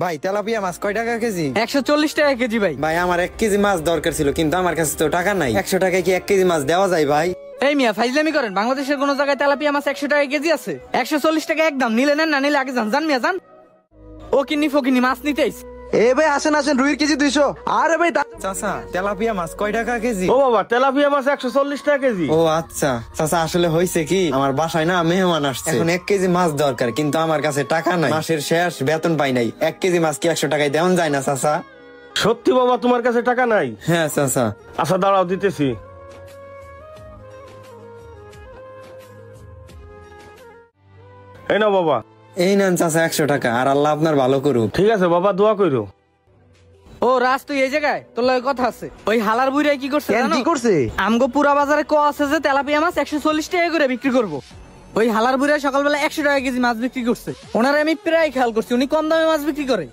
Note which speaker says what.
Speaker 1: ভাই তেলাপিয়া মাছ কয় টাকা কেজি?
Speaker 2: 140 টাকা কেজি ভাই।
Speaker 1: ভাই আমার 1 কেজি মাছ দরকার ছিল, কিন্তু আমার কাছে তো টাকা নাই। 100 টাকায় কি 1 কেজি মাছ দেওয়া যায় ভাই?
Speaker 2: এই মিয়া ফাইজলামি করেন, বাংলাদেশের কোন জায়গায় তেলাপিয়া মাছ 100 টাকা কেজি আছে? 140 টাকা একদম। নিলে নেন, না নিলে আগে যান মিয়া যান। ও কিন্নি ফকিনি মাছ নিতেইস।
Speaker 3: এ ভাই আসেন আসেন, রুইর কেজি 200। আরে ভাই
Speaker 1: চাচা তেলাপিয়া মাছ কয় টাকা কেজি?
Speaker 4: ও বাবা, তেলাপিয়া মাছ 140 টাকা কেজি।
Speaker 1: ও আচ্ছা চাচা, আসলে হয়েছে কি আমার বাসায় না মেহমান আসছে, এখন 1 কেজি মাছ দরকার, কিন্তু আমার কাছে টাকা নাই। মাসের শেষ, বেতন পাই নাই। 1 কেজি মাছ কি 100 টাকায় দেওয়া যায় না চাচা?
Speaker 4: সত্যি বাবা, তোমার কাছে টাকা নাই?
Speaker 1: হ্যাঁ চাচা।
Speaker 4: আচ্ছা দাঁড়াও, দিতেছি। এই নাও বাবা।
Speaker 1: এই নেন চাচা 100 টাকা, আর আল্লাহ আপনার ভালো করুক।
Speaker 4: ঠিক আছে বাবা, দোয়া করো।
Speaker 2: ও রাজ, তুই এই জায়গায়? তোর লগে কথা আছে। ওই হালার বুইরাই কি করছে জানো?
Speaker 3: কি করছে?
Speaker 2: আমগো পুরা বাজারে ক আছে যে তেলাপিয়া মাছ 140 টাকা করে বিক্রি করব। ওই হালার বুইরাই সকালবেলা 100 টাকা কেজি মাছ বিক্রি করছে। ওনারে আমি প্রায় খেয়াল করছি, উনি কম দামে মাছ বিক্রি করে।